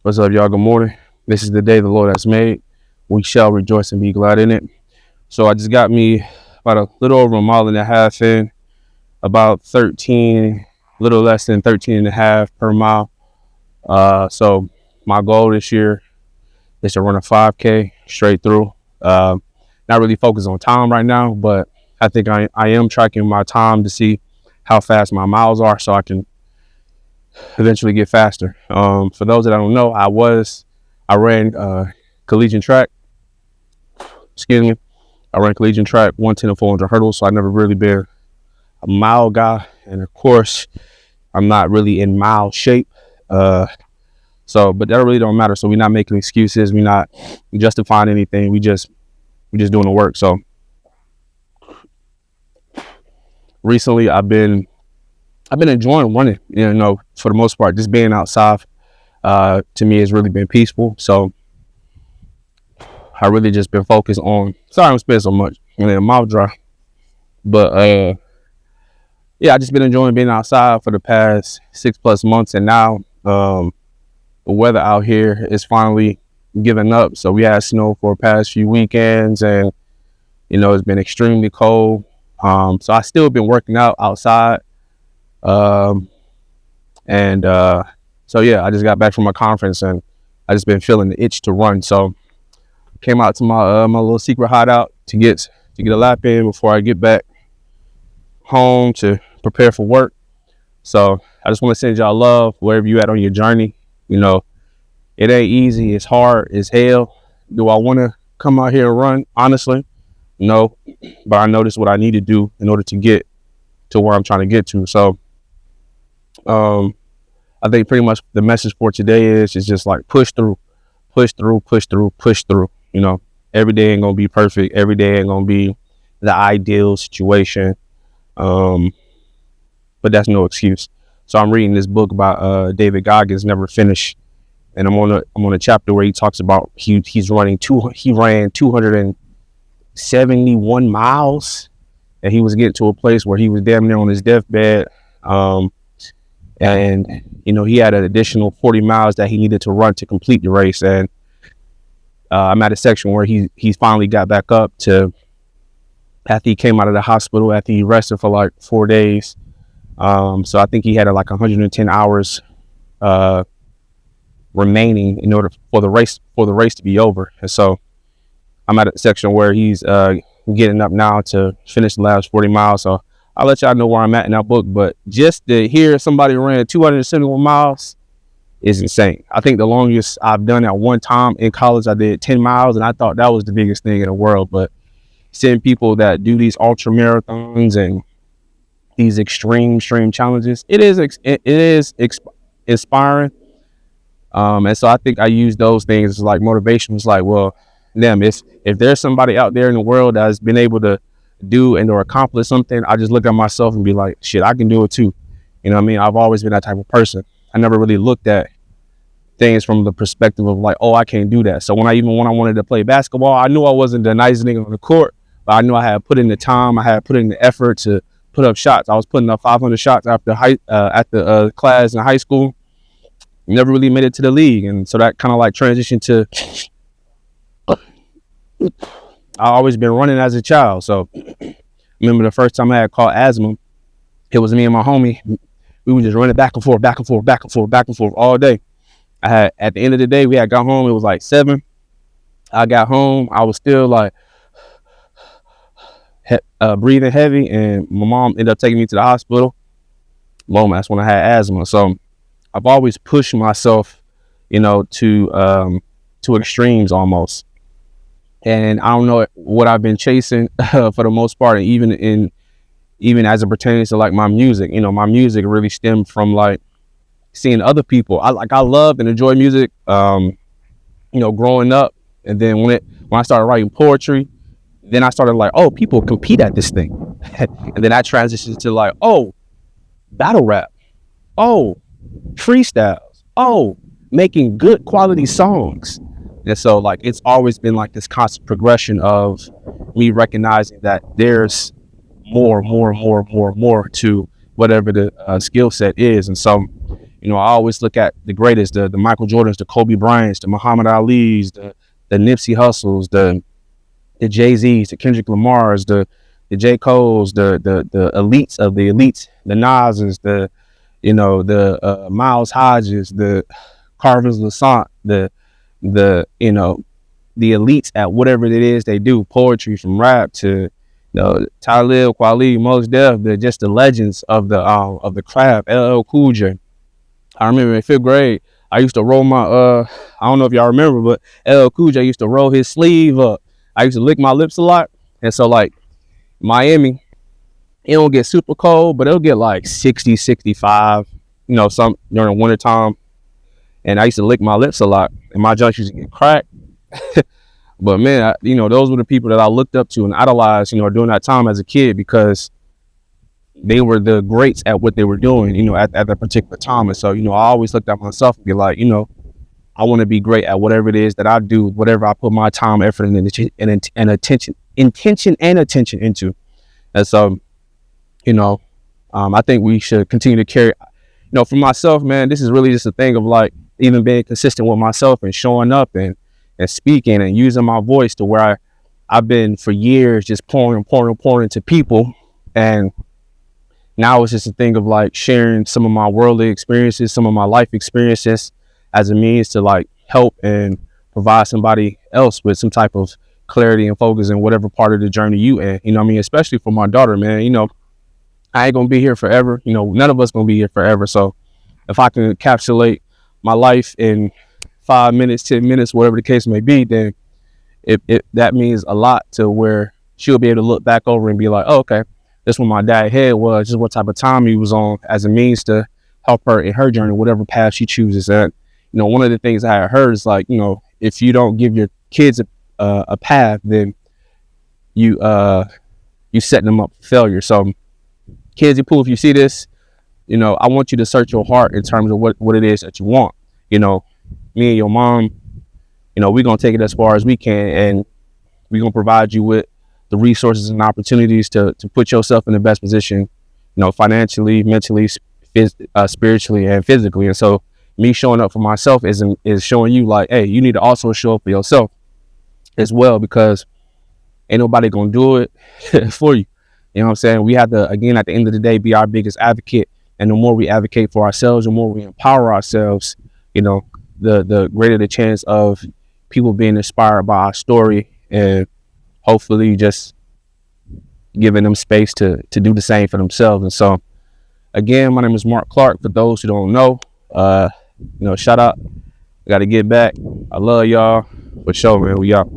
What's up, y'all? Good morning. This is the day the Lord has made. We shall rejoice and be glad in it. So I just got me about a little over a mile and a half in, about 13, little less than 13 and a half per mile. So my goal this year is to run a 5K straight through. Not really focused on time right now, but I think I am tracking my time to see how fast my miles are so I can eventually get faster. For those that don't know, I ran collegiate track. Excuse me. I ran collegiate track, 110 and 400 hurdles. So I've never really been a mile guy, and of course, I'm not really in mile shape. But that really don't matter. So we're not making excuses. We're not justifying anything. We just doing the work. So recently, I've been enjoying running. For the most part, just being outside to me has really been peaceful. So I really just been focused on. Sorry, I'm spending so much, and then mouth dry. But yeah, I just been enjoying being outside for the past 6+ months, and now the weather out here is finally giving up. So we had snow for the past few weekends, and it's been extremely cold. So I still been working out outside, and so yeah, I just got back from a conference, and I just been feeling the itch to run. So came out to my little secret hideout to get a lap in before I get back home to prepare for work. So I just want to send y'all love wherever you at on your journey. It ain't easy. It's hard as hell. Do I want to come out here and run? Honestly, no. But I know this is what I need to do in order to get to where I'm trying to get to. So I think pretty much the message for today is just like push through, push through, push through, push through. Every day ain't gonna be perfect. Every day ain't gonna be the ideal situation. But that's no excuse. So I'm reading this book about David Goggins, Never Finish, and I'm on a chapter where he talks about he ran 271 miles, and he was getting to a place where he was damn near on his deathbed. And he had an additional 40 miles that he needed to run to complete the race. And I'm at a section where he finally got back up to after he came out of the hospital after he rested for like 4 days. So I think he had like 110 hours remaining in order for the race to be over. And so I'm at a section where he's getting up now to finish the last 40 miles. So I'll let y'all know where I'm at in that book. But just to hear somebody ran 271 miles is insane. I think the longest I've done at one time in college, I did 10 miles, and I thought that was the biggest thing in the world. But seeing people that do these ultra marathons and these extreme challenges, it is inspiring. And so I think I use those things as like motivation. It's like, well, damn, if there's somebody out there in the world that's been able to do and or accomplish something, I just look at myself and be like, shit, I can do it too. You know what I mean? I've always been that type of person. I never really looked at things from the perspective of like, oh, I can't do that. So when I wanted to play basketball, I knew I wasn't the nicest nigga on the court, but I knew I had put in the time, I had put in the effort to put up shots. I was putting up 500 shots after class in high school. Never really made it to the league, and so that kind of like transitioned to. I always been running as a child. So remember the first time I had caught asthma, it was me and my homie. We were just running back and forth all day. At the end of the day, we had got home. It was like 7. I got home. I was still like breathing heavy, and my mom ended up taking me to the hospital. That's when I had asthma. So I've always pushed myself, to extremes almost. And I don't know what I've been chasing for the most part, and even as it pertains to like my music. My music really stemmed from like seeing other people. I loved and enjoyed music, growing up. And then when I started writing poetry, then I started like, oh, people compete at this thing. And then I transitioned to like, oh, battle rap. Oh, freestyles. Oh, making good quality songs. And so like it's always been like this constant progression of me recognizing that there's more to whatever the skill set is. And so You know, I always look at the greatest, the Michael Jordans, the Kobe Bryants, the Muhammad Ali's, the Nipsey Hussles, the Jay-Z's, the Kendrick Lamar's, the J. Cole's, the elites of the elites, the Nas's, the Miles Hodges, the Carver's Lassant, the elites at whatever it is they do, poetry from rap to Talib Kweli, Mos Def, they're just the legends of the craft. LL Cool J. I remember in 5th grade, I used to roll my I don't know if y'all remember, but LL Cool J used to roll his sleeve up. I used to lick my lips a lot. And so like Miami, it don't get super cold, but it'll get like 60, 65, some during the winter time. And I used to lick my lips a lot, and my junk used to get cracked. But man, those were the people that I looked up to and idolized, during that time as a kid, because they were the greats at what they were doing, at that particular time. And so, I always looked at myself and be like, I want to be great at whatever it is that I do, whatever I put my time, effort, and intention and attention into. And so, I think we should continue to carry, for myself, man, this is really just a thing of like even being consistent with myself and showing up and speaking and using my voice to where I've been for years just pouring into people. And now it's just a thing of like sharing some of my worldly experiences, some of my life experiences as a means to like help and provide somebody else with some type of clarity and focus in whatever part of the journey you in, especially for my daughter, man. I ain't gonna be here forever. None of us gonna be here forever. So if I can encapsulate my life in 5 minutes, 10 minutes, whatever the case may be, then that means a lot to where she'll be able to look back over and be like, oh, okay, that's what my dad head was, just what type of time he was on as a means to help her in her journey, whatever path she chooses. And, one of the things I had heard is like, if you don't give your kids a path, then you setting them up for failure. So kids, if you see this, I want you to search your heart in terms of what it is that you want. Me and your mom, we're going to take it as far as we can, and we're going to provide you with the resources and opportunities to put yourself in the best position, financially, mentally, spiritually, and physically. And so me showing up for myself is showing you like, hey, you need to also show up for yourself as well, because ain't nobody going to do it for you. You know what I'm saying? We have to, again, at the end of the day, be our biggest advocate. And the more we advocate for ourselves, the more we empower ourselves, the greater the chance of people being inspired by our story, and hopefully just giving them space to do the same for themselves. And so, again, my name is Marc Clark. For those who don't know, shout out. I got to get back. I love y'all. For sure, man. We out.